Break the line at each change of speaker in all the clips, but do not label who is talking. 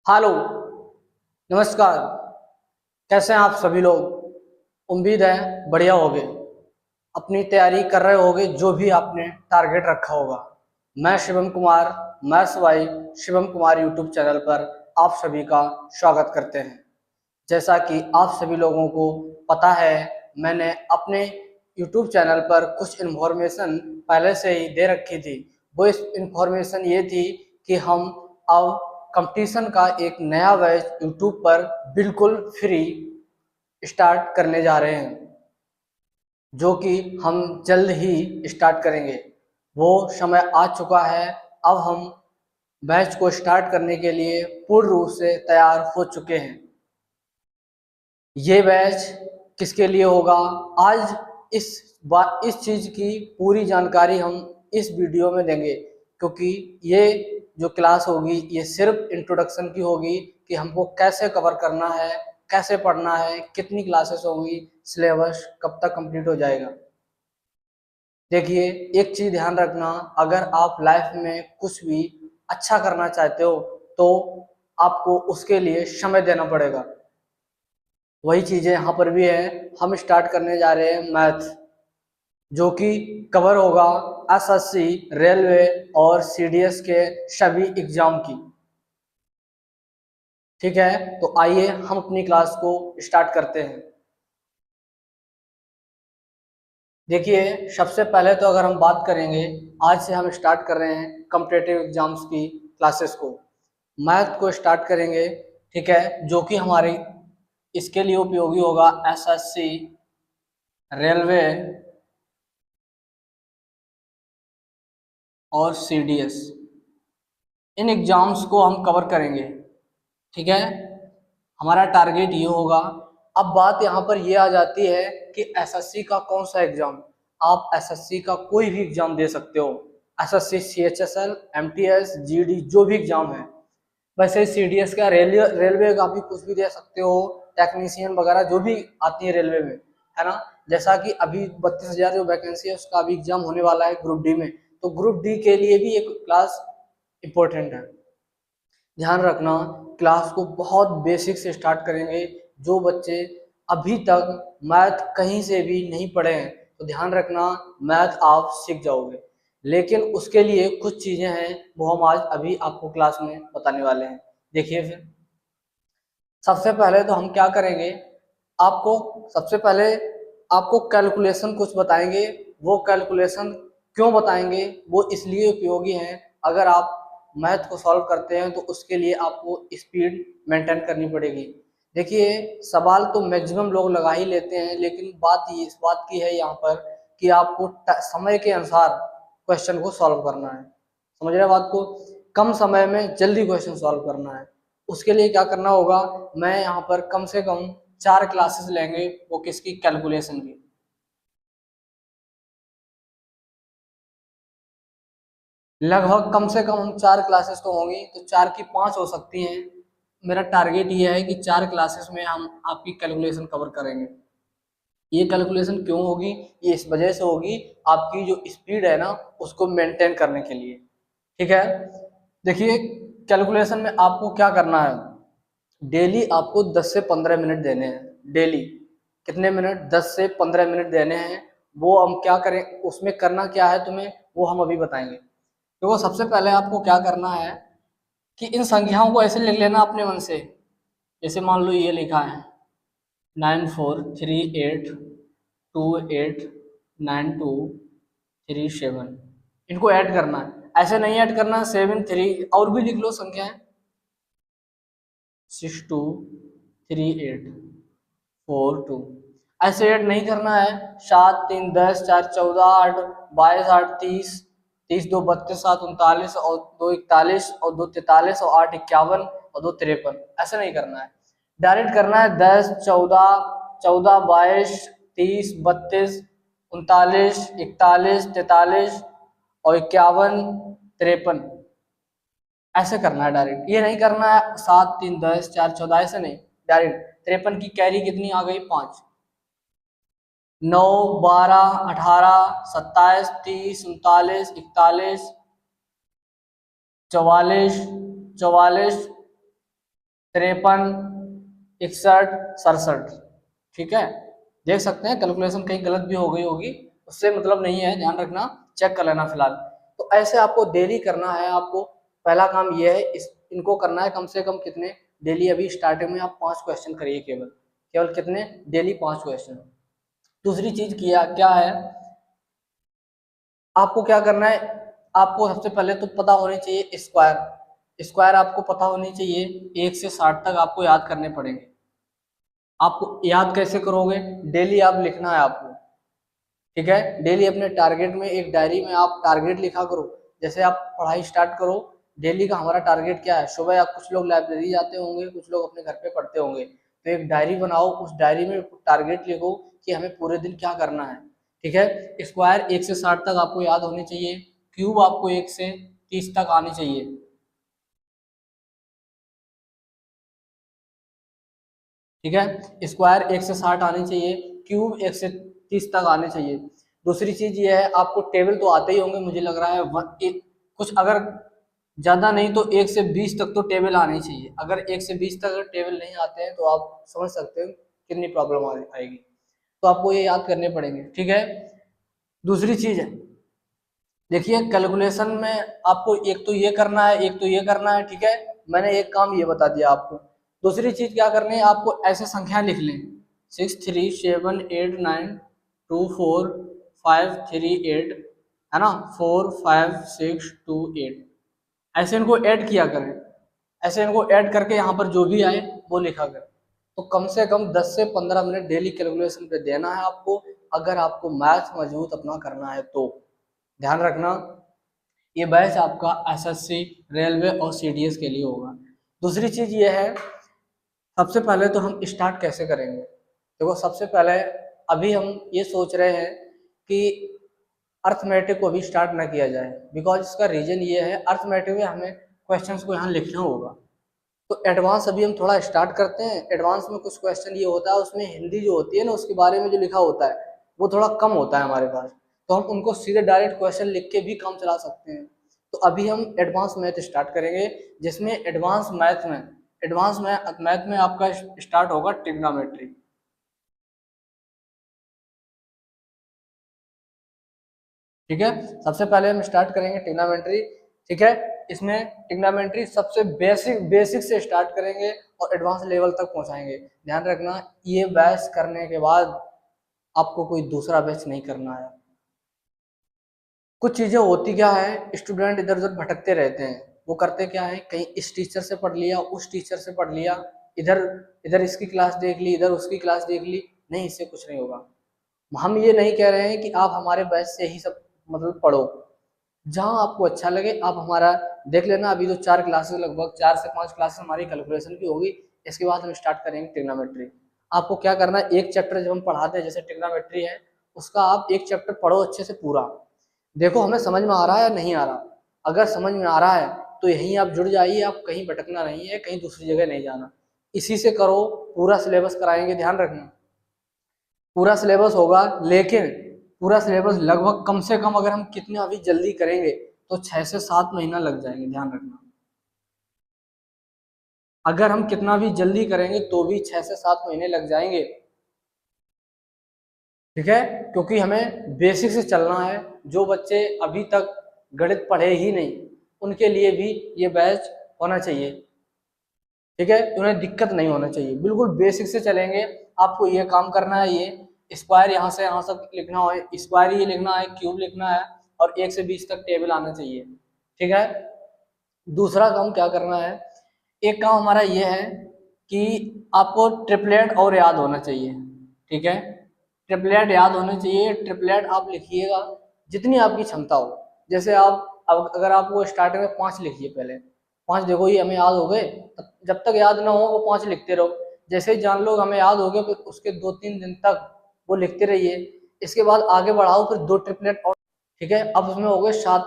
Hello, नमस्कार। कैसे हैं आप सभी लोग? उम्मीद है बढ़िया होगे। अपनी तैयारी कर रहे होगे, जो भी आपने टारगेट रखा होगा। मैं शिवम कुमार, मैथ्स भाई शिवम कुमार यूट्यूब चैनल पर आप सभी का स्वागत करते हैं। जैसा कि आप सभी लोगों को पता है, मैंने अपने यूट्यूब चैनल पर कुछ इन्फॉर्मेशन पहले से ही दे रखी थी। वो इस इन्फॉर्मेशन ये थी कि हम अब कंपटीशन का एक नया बैच यूट्यूब पर बिल्कुल फ्री स्टार्ट करने जा रहे हैं, जो कि हम जल्द ही स्टार्ट करेंगे। वो समय आ चुका है। अब हम बैच को स्टार्ट करने के लिए पूर्ण रूप से तैयार हो चुके हैं। ये बैच किसके लिए होगा, आज इस चीज़ की पूरी जानकारी हम इस वीडियो में देंगे, क्योंकि ये जो क्लास होगी ये सिर्फ इंट्रोडक्शन की होगी कि हमको कैसे कवर करना है, कैसे पढ़ना है, कितनी क्लासेस होंगी, सिलेबस कब तक कंप्लीट हो जाएगा। देखिए, एक चीज़ ध्यान रखना, अगर आप लाइफ में कुछ भी अच्छा करना चाहते हो तो आपको उसके लिए समय देना पड़ेगा। वही चीज़ें यहाँ पर भी है। हम स्टार्ट करने जा रहे हैं मैथ, जो कि कवर होगा एसएससी, रेलवे और सीडीएस के सभी एग्जाम की। ठीक है, तो आइए हम अपनी क्लास को स्टार्ट करते हैं। देखिए, सबसे पहले तो अगर हम बात करेंगे, आज से हम स्टार्ट कर रहे हैं कॉम्पिटिटिव एग्जाम्स की क्लासेस को। मैथ को स्टार्ट करेंगे, ठीक है, जो कि हमारी इसके लिए उपयोगी होगा एसएससी, रेलवे और सीडीएस। इन एग्जाम्स को हम कवर करेंगे। ठीक है, हमारा टारगेट ये होगा। अब बात यहाँ पर ये आ जाती है कि एसएससी का कौन सा एग्जाम। आप एसएससी का कोई भी एग्जाम दे सकते हो, एसएससी, सीएचएसएल, एमटीएस, जीडी, जो भी एग्जाम है। वैसे सीडीएस का, रेलवे का भी कुछ भी दे सकते हो, टेक्नीशियन वगैरह जो भी आती है रेलवे में, है ना। जैसा कि अभी 32,000 जो वैकेंसी है उसका अभी एग्जाम होने वाला है ग्रुप डी में, तो ग्रुप डी के लिए भी एक क्लास इंपॉर्टेंट है। ध्यान रखना, क्लास को बहुत बेसिक से स्टार्ट करेंगे। जो बच्चे अभी तक मैथ कहीं से भी नहीं पढ़े हैं, तो ध्यान रखना, मैथ आप सीख जाओगे। लेकिन उसके लिए कुछ चीज़ें हैं, वो हम आज अभी आपको क्लास में बताने वाले हैं। देखिए, फिर सबसे पहले तो हम क्या करेंगे, आपको सबसे पहले आपको कैलकुलेशन कुछ बताएंगे। वो कैलकुलेशन क्यों बताएंगे, वो इसलिए उपयोगी हैं। अगर आप मैथ को सॉल्व करते हैं तो उसके लिए आपको स्पीड मेंटेन करनी पड़ेगी। देखिए, सवाल तो मैक्सिमम लोग लगा ही लेते हैं, लेकिन बात ये इस बात की है यहाँ पर कि आपको समय के अनुसार क्वेश्चन को सॉल्व करना है। समझ रहे हैं बात को? कम समय में जल्दी क्वेश्चन सॉल्व करना है। उसके लिए क्या करना होगा, मैं यहाँ पर कम से कम 4 क्लासेस लेंगे, वो किसकी, कैलकुलेशन की। लगभग कम से कम हम 4 क्लासेस तो होंगी, तो 4 की 5 हो सकती हैं। मेरा टारगेट ये है कि 4 क्लासेस में हम आपकी कैलकुलेशन कवर करेंगे। ये कैलकुलेशन क्यों होगी, ये इस वजह से होगी, आपकी जो स्पीड है ना उसको मेंटेन करने के लिए। ठीक है, देखिए, कैलकुलेशन में आपको क्या करना है, डेली आपको 10 से 15 मिनट देने हैं। डेली कितने मिनट, 10 से 15 मिनट देने हैं। वो हम क्या करें, उसमें करना क्या है तुम्हें, वो हम अभी बताएंगे। तो वो सबसे पहले आपको क्या करना है कि इन संख्याओं को ऐसे लिख लेना अपने मन से। जैसे मान लो ये लिखा है 9438289237, इनको ऐड करना है। ऐसे नहीं ऐड करना, 73 और भी लिख लो संख्याएं, 623842। ऐसे ऐड नहीं करना है, 7 3 10 4 14 8 22 8 30 30 2 32 7 39 और 2 41 और 2 43 और 8 51 और 2 53। ऐसे नहीं करना है, डायरेक्ट करना है 10 14 14 22 30 32 39 41 43 और 51 53। ऐसे करना है डायरेक्ट, ये नहीं करना है 7 3 10 4 14, ऐसे नहीं, डायरेक्ट। 53 की कैरी कितनी आ गई, 5। 9 12 18 27 30 39 41 44 44 53, 61, 67। ठीक है, देख सकते हैं कैलकुलेशन कहीं गलत भी हो गई होगी, उससे मतलब नहीं है, ध्यान रखना, चेक कर लेना फिलहाल। तो ऐसे आपको डेली करना है। आपको पहला काम ये है, इनको करना है कम से कम कितने डेली, अभी स्टार्टिंग में आप 5 क्वेश्चन करिए, केवल केवल कितने डेली 5 क्वेश्चन। दूसरी चीज किया क्या है, आपको क्या करना है, आपको सबसे पहले तो पता होनी चाहिए स्क्वायर। स्क्वायर आपको पता होनी चाहिए, 1 से 60 तक आपको याद करने पड़ेंगे। आपको याद कैसे करोगे, डेली आप लिखना है आपको। ठीक है, डेली अपने टारगेट में एक डायरी में आप टारगेट लिखा करो। जैसे आप पढ़ाई स्टार्ट करो, डेली का हमारा टारगेट क्या है, सुबह आप कुछ लोग लाइब्रेरी जाते होंगे, कुछ लोग अपने घर पे पढ़ते होंगे, तो एक डायरी बनाओ, उस डायरी में टारगेट लिखो कि हमें पूरे दिन क्या करना है। ठीक है, स्क्वायर 1 से 60 तक आपको याद होनी चाहिए, क्यूब आपको 1 से 30 तक आनी चाहिए। ठीक है, स्क्वायर 1 से 60 आनी चाहिए, क्यूब 1 से 30 तक आने चाहिए। दूसरी चीज ये है, आपको टेबल तो आते ही होंगे मुझे लग रहा है, कुछ अगर ज्यादा नहीं तो 1 से 20 तक तो टेबल आनी चाहिए। अगर 1 से 20 तक अगर टेबल नहीं आते हैं तो आप समझ सकते हो कितनी प्रॉब्लम आएगी, तो आपको ये याद करने पड़ेंगे। ठीक है, दूसरी चीज है, देखिए कैलकुलेशन में आपको एक तो ये करना है, एक तो ये करना है। ठीक है, मैंने एक काम ये बता दिया आपको। दूसरी चीज क्या करनी है, आपको ऐसे संख्या लिख लें, 6 3 7 8 9 2 4 5 3 8, है ना, 4 5 6 2 8, ऐसे इनको ऐड किया करें। ऐसे इनको ऐड करके यहाँ पर जो भी आए वो लिखा करें। तो कम से कम 10 से 15 मिनट डेली कैलकुलेशन पे देना है आपको, अगर आपको मैथ मजबूत अपना करना है तो। ध्यान रखना, ये बैच आपका एसएससी, रेलवे और सीडीएस के लिए होगा। दूसरी चीज ये है, सबसे पहले तो हम स्टार्ट कैसे करेंगे। देखो सबसे पहले अभी हम ये सोच रहे हैं कि अर्थमेटिक को भी स्टार्ट ना किया जाए, बिकॉज इसका रीजन ये है, अर्थमेटिक में हमें क्वेश्चंस को यहाँ लिखना होगा। तो एडवांस अभी हम थोड़ा स्टार्ट करते हैं। एडवांस में कुछ क्वेश्चन ये होता है, उसमें हिंदी जो होती है ना, उसके बारे में जो लिखा होता है वो थोड़ा कम होता है हमारे पास, तो हम उनको सीधे डायरेक्ट क्वेश्चन लिख के भी काम चला सकते हैं। तो अभी हम एडवांस मैथ स्टार्ट करेंगे, जिसमें एडवांस मैथ में आपका स्टार्ट होगा ट्रिग्नोमेट्री। ठीक है, सबसे पहले हम स्टार्ट करेंगे ट्रिग्नोमेट्री। ठीक है, इसमें ट्रिग्नोमेट्री सबसे बेसिक से स्टार्ट करेंगे और एडवांस लेवल तक पहुंचाएंगे। ध्यान रखना, ये बैच करने के बाद आपको कोई दूसरा बैच नहीं करना है। कुछ चीजें होती क्या है, स्टूडेंट इधर उधर भटकते रहते हैं। वो करते क्या है, कहीं इस टीचर से पढ़ लिया, उस टीचर से पढ़ लिया, इधर इधर इसकी क्लास देख ली, इधर उसकी क्लास देख ली, नहीं, इससे कुछ नहीं होगा। हम ये नहीं कह रहे हैं कि आप हमारे बैच से ही सब मतलब पढ़ो, जहाँ आपको अच्छा लगे आप हमारा देख लेना। अभी तो 4 क्लासेस, लगभग 4 से 5 क्लासेस हमारी कैलकुलेशन की होगी, इसके बाद हम स्टार्ट करेंगे ट्रिग्नोमेट्री। आपको क्या करना है, एक चैप्टर जब हम पढ़ाते हैं, जैसे ट्रिग्नोमेट्री है, उसका आप एक चैप्टर पढ़ो अच्छे से पूरा, देखो हमें समझ में आ रहा है या नहीं आ रहा। अगर समझ में आ रहा है तो यहीं आप जुड़ जाइए, आप कहीं भटकना नहीं है, कहीं दूसरी जगह नहीं जाना, इसी से करो। पूरा सिलेबस कराएंगे, ध्यान रखना पूरा सिलेबस होगा, लेकिन पूरा सिलेबस लगभग कम से कम अगर हम कितने अभी जल्दी करेंगे तो 6 से 7 महीना लग जाएंगे। ध्यान रखना, अगर हम कितना भी जल्दी करेंगे तो भी 6 से 7 महीने लग जाएंगे। ठीक है, क्योंकि हमें बेसिक से चलना है। जो बच्चे अभी तक गणित पढ़े ही नहीं, उनके लिए भी ये बैच होना चाहिए। ठीक है, उन्हें दिक्कत नहीं होना चाहिए, बिल्कुल बेसिक से चलेंगे। आपको ये काम करना है, ये स्क्वायर यहाँ से यहाँ तक लिखना है, स्क्वायर ये लिखना है, क्यूब लिखना है, और 1 से 20 तक टेबल आना चाहिए। ठीक है, दूसरा काम क्या करना है, एक काम हमारा ये है कि आपको ट्रिपलेट और याद होना चाहिए। ठीक है, ट्रिपलेट याद होने चाहिए। ट्रिपलेट आप लिखिएगा जितनी आपकी क्षमता हो। जैसे आप अब अगर आपको स्टार्टिंग में 5 लिखिए, पहले 5 देखो ये हमें याद हो गए, जब तक याद ना हो वो 5 लिखते रहो। जैसे ही जान लो हमें याद हो गए, फिर उसके 2-3 दिन तक वो लिखते रहिए। इसके बाद आगे बढ़ाओ, फिर 2 ट्रिपलेट और। ठीक है, अब उसमें हो गए 7,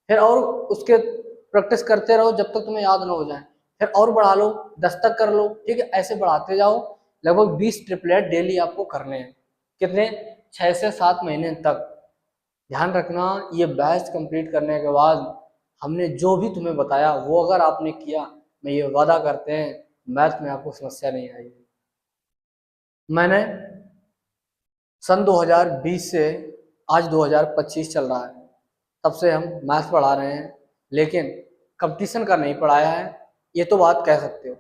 फिर और उसके प्रैक्टिस करते रहो जब तक तुम्हें याद ना हो जाए, फिर और बढ़ा लो, 10 तक कर लो। ठीक है, ऐसे बढ़ाते जाओ। लगभग 20 ट्रिपलेट डेली आपको करने हैं, कितने, 6 से 7 महीने तक। ध्यान रखना, ये बैच कंप्लीट करने के बाद हमने जो भी तुम्हें बताया वो अगर आपने किया, मैं ये वादा करते हैं मैथ में आपको समस्या नहीं आएगी। मैंने सन 2020 से आज 2025 चल रहा है, तब से हम मैथ पढ़ा रहे हैं, लेकिन कंपटीशन का नहीं पढ़ाया है, ये तो बात कह सकते हो।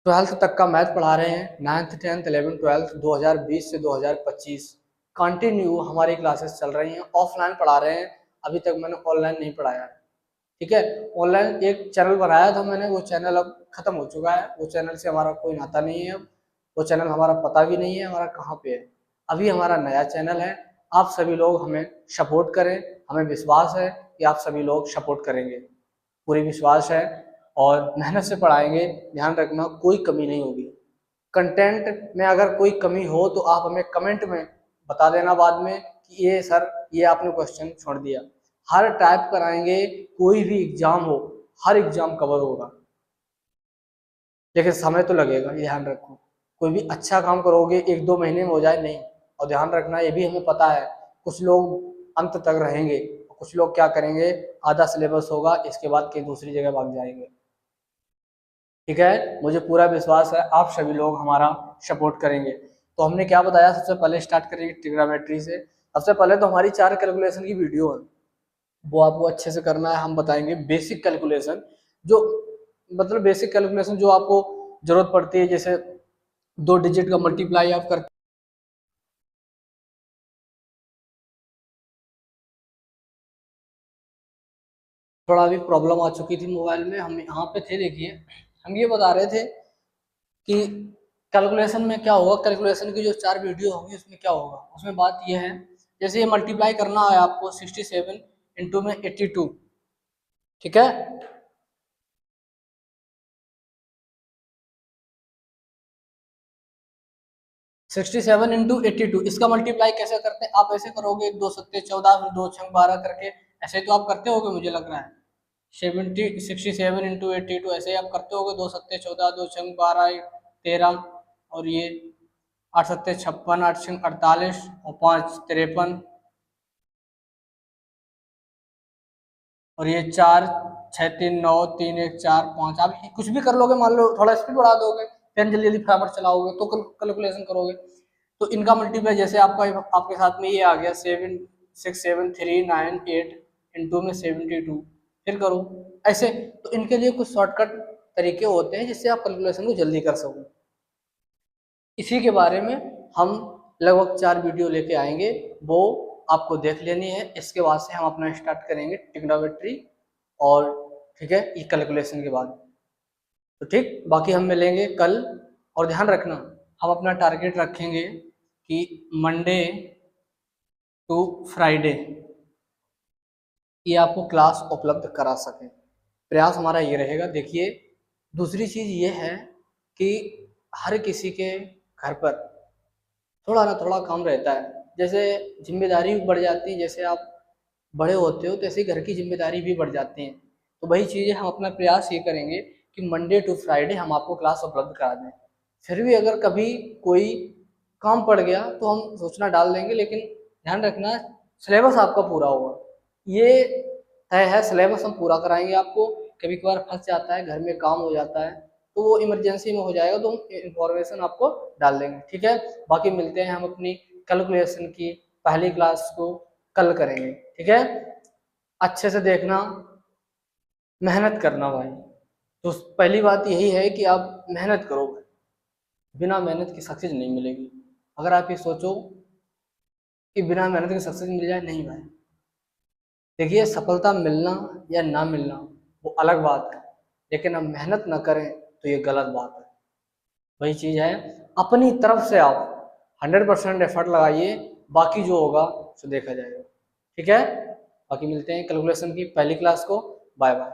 12th तक का मैथ पढ़ा रहे हैं, 9th 10th 11th 12th 2020 से 2025 कंटिन्यू हमारी क्लासेस चल रही हैं। ऑफलाइन पढ़ा रहे हैं, अभी तक मैंने ऑनलाइन नहीं पढ़ाया है। ठीक है, ऑनलाइन एक चैनल बनाया था मैंने, वो चैनल अब खत्म हो चुका है। वो चैनल से हमारा कोई नाता नहीं है, वो चैनल हमारा पता भी नहीं है हमारा कहाँ पे है। अभी हमारा नया चैनल है। आप सभी लोग हमें सपोर्ट करें, हमें विश्वास है कि आप सभी लोग सपोर्ट करेंगे, पूरी विश्वास है, और मेहनत से पढ़ाएंगे। ध्यान रखना कोई कमी नहीं होगी। कंटेंट में अगर कोई कमी हो तो आप हमें कमेंट में बता देना बाद में कि ये सर ये आपने क्वेश्चन छोड़ दिया। हर टाइप कराएंगे, कोई भी एग्जाम हो हर एग्जाम कवर होगा, लेकिन समय तो लगेगा, ये ध्यान रखो। कोई भी अच्छा काम करोगे 1-2 महीने में हो जाए नहीं। और ध्यान रखना ये भी हमें पता है, कुछ लोग अंत तक रहेंगे, कुछ लोग क्या करेंगे, आधा सिलेबस होगा इसके बाद कहीं दूसरी जगह भाग जाएंगे। ठीक है, मुझे पूरा विश्वास है आप सभी लोग हमारा सपोर्ट करेंगे। तो हमने क्या बताया, सबसे पहले स्टार्ट करेंगे ट्रिग्नोमेट्री से। सबसे पहले तो हमारी 4 कैलकुलेशन की वीडियो है, वो आपको अच्छे से करना है। हम बताएंगे बेसिक कैलकुलेशन, जो मतलब बेसिक कैलकुलेशन जो आपको जरूरत पड़ती है, जैसे 2 डिजिट का मल्टीप्लाई आप कर, थोड़ा भी प्रॉब्लम आ चुकी थी मोबाइल में, हम यहाँ पे थे। देखिए हम ये बता रहे थे कि कैलकुलेशन में क्या होगा, कैलकुलेशन की जो 4 वीडियो होंगी उसमें क्या होगा। उसमें बात यह है, जैसे ये मल्टीप्लाई करना है आपको 67 इंटू में 82, ठीक है। 67 इंटू 82, इसका मल्टीप्लाई कैसे करते हैं, आप ऐसे करोगे 2 सत्ते 14, फिर 2 छंग 12 करके, ऐसे तो आप करते होगे मुझे लग रहा है। 67 इंटू 82 ऐसे ही आप करते होगे, 2 सत्ते 14, 2 छंग 12, 13, और ये 8 सत्ते 56, 8 छंग 48 और 5 53, और ये 4 6 3 9 3 1 4 5। आप कुछ भी कर लोगे, मान लो थोड़ा स्पीड बढ़ा दोगे, पेन जल्दी जल्दी फटाफट चलाओगे तो कैलकुलेशन करोगे। तो इनका मल्टीप्लाई जैसे आपका आपके साथ में ये आ गया 7 6 7 3 9 8 इंटू में 72, फिर करो ऐसे। तो इनके लिए कुछ शॉर्टकट तरीके होते हैं जिससे आप कैलकुलेशन को जल्दी कर सको। इसी के बारे में हम लगभग 4 वीडियो लेके आएंगे, वो आपको देख लेनी है। इसके बाद से हम अपना स्टार्ट करेंगे ट्रिग्नोमेट्री, और ठीक है ये कैलकुलेशन के बाद। तो ठीक, बाकी हम मिलेंगे कल। और ध्यान रखना हम अपना टारगेट रखेंगे कि मंडे टू फ्राइडे ये आपको क्लास उपलब्ध करा सकें, प्रयास हमारा ये रहेगा। देखिए दूसरी चीज़ ये है कि हर किसी के घर पर थोड़ा ना थोड़ा काम रहता है, जैसे जिम्मेदारी भी बढ़ जाती है, जैसे आप बड़े होते हो तैसे घर की जिम्मेदारी भी बढ़ जाती हैं। तो वही चीज़ें हम अपना प्रयास ये करेंगे कि मंडे टू फ्राइडे हम आपको क्लास उपलब्ध करा दें। फिर भी अगर कभी कोई काम पड़ गया तो हम सूचना डाल देंगे, लेकिन ध्यान रखना सिलेबस आपका पूरा होगा, ये तय है। सिलेबस हम पूरा कराएंगे आपको। कभी कभार फंस जाता है, घर में काम हो जाता है, तो वो इमरजेंसी में हो जाएगा तो हम इंफॉर्मेशन आपको डाल देंगे, ठीक है। बाकी मिलते हैं हम अपनी कैलकुलेशन की पहली क्लास को कल करेंगे, ठीक है। अच्छे से देखना, मेहनत करना भाई। तो पहली बात यही है कि आप मेहनत करो भाई, बिना मेहनत की सक्सेस नहीं मिलेगी। अगर आप ये सोचो कि बिना मेहनत के सक्सेस मिल जाए, नहीं भाई। देखिए सफलता मिलना या ना मिलना वो अलग बात है, लेकिन हम मेहनत ना करें तो ये गलत बात है। वही चीज़ है, अपनी तरफ से आप 100% एफर्ट लगाइए, बाकी जो होगा सो देखा जाएगा, ठीक है। बाकी मिलते हैं कैलकुलेशन की पहली क्लास को। Bye bye.